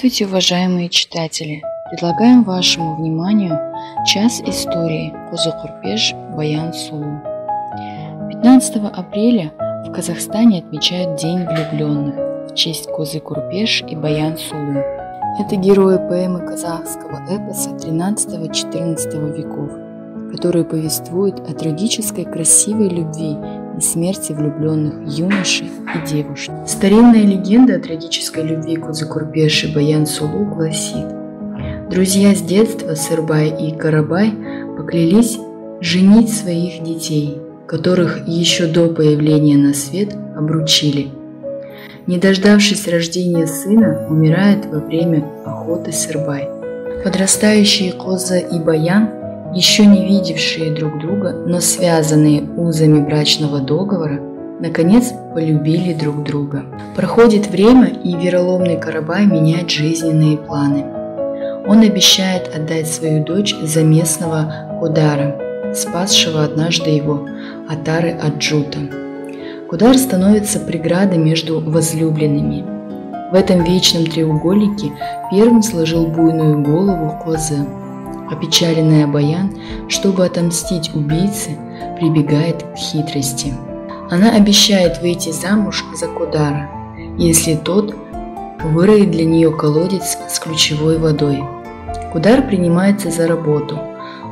Здравствуйте, уважаемые читатели! Предлагаем вашему вниманию час истории Козы-Курпеш Баян Сулу. 15 апреля в Казахстане отмечают День влюбленных в честь Козы-Курпеш и Баян Сулу. Это герои поэмы казахского эпоса 13-14 веков, которые повествуют о трагической красивой любви и смерти влюбленных юношей и девушек. Старинная легенда о трагической любви Козы-Курпеш и Баян Сулу гласит: друзья с детства Сырбай и Карабай поклялись женить своих детей, которых еще до появления на свет обручили. Не дождавшись рождения сына, умирает во время охоты Сырбай. Подрастающие Коза и Баян, еще не видевшие друг друга, но связанные узами брачного договора, наконец полюбили друг друга. Проходит время, и вероломный Карабай меняет жизненные планы. Он обещает отдать свою дочь за местного Кудара, спасшего однажды его от ары Аджута. Кудар становится преградой между возлюбленными. В этом вечном треугольнике первым сложил буйную голову Козы. Опечаленная Баян, чтобы отомстить убийце, прибегает к хитрости. Она обещает выйти замуж за Кудара, если тот выроет для нее колодец с ключевой водой. Кудар принимается за работу,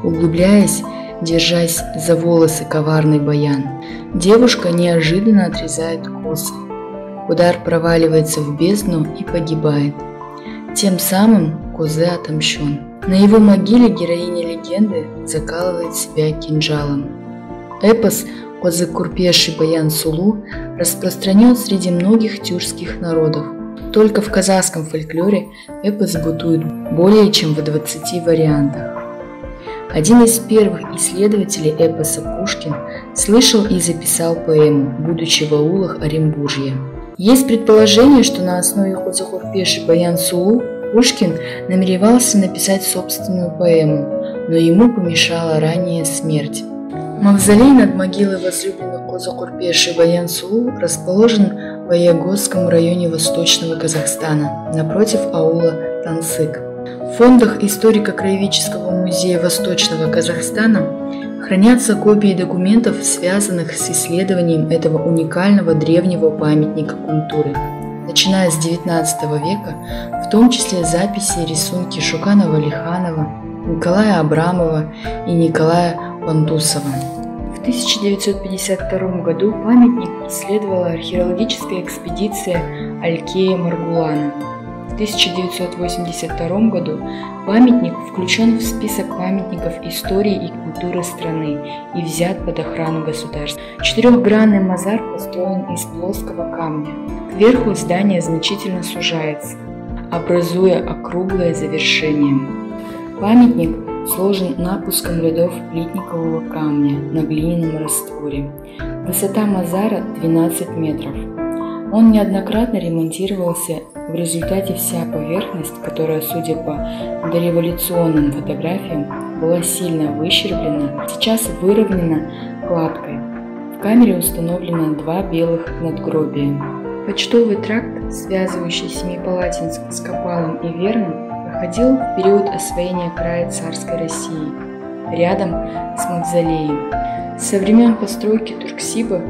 углубляясь, держась за волосы коварной Баян. Девушка неожиданно отрезает косы. Кудар проваливается в бездну и погибает. Тем самым Козе отомщен. На его могиле героиня легенды закалывает себя кинжалом. Эпос Козы-Курпеш и Баян Сулу распространен среди многих тюркских народов. Только в казахском фольклоре эпос бытует более чем в 20 вариантах. Один из первых исследователей эпоса Пушкин слышал и записал поэму, будучи в аулах Оренбуржья. Есть предположение, что на основе Козы-Курпеш и Баян Сулу Пушкин намеревался написать собственную поэму, но ему помешала ранняя смерть. Мавзолей над могилой возлюбленных Козы-Курпеш и Баян Сулу расположен в Аягозском районе Восточного Казахстана, напротив аула Тансык. В фондах историко-краеведческого музея Восточного Казахстана хранятся копии документов, связанных с исследованием этого уникального древнего памятника культуры. Начиная с XIX века, в том числе записи и рисунки Шуканова-Лиханова, Николая Абрамова и Николая Пандусова. В 1952 году памятник исследовала археологическая экспедиция Алькея Маргулана. В 1982 году памятник включен в список памятников истории и культуры страны и взят под охрану государства. Четырехгранный мазар построен из плоского камня. Кверху здание значительно сужается, образуя округлое завершение. Памятник сложен напуском рядов плитникового камня на глиняном растворе. Высота мазара 12 метров. Он неоднократно ремонтировался, в результате вся поверхность, которая, судя по дореволюционным фотографиям, была сильно выщерблена, сейчас выровнена кладкой. В камере установлено 2 белых надгробия. Почтовый тракт, связывающий Семипалатинск с Копалом и Верным, проходил в период освоения края царской России, рядом с мавзолеем. Со времен постройки Турксиба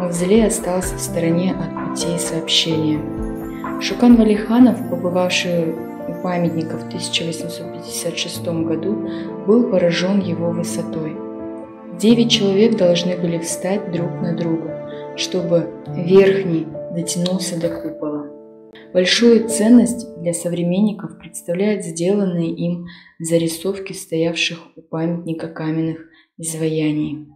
мавзолей остался в стороне от путей сообщения. Шукан-Валиханов, побывавший у памятника в 1856 году, был поражен его высотой. 9 человек должны были встать друг на друга, чтобы верхний дотянулся до купола. Большую ценность для современников представляют сделанные им зарисовки стоявших у памятника каменных изваяний.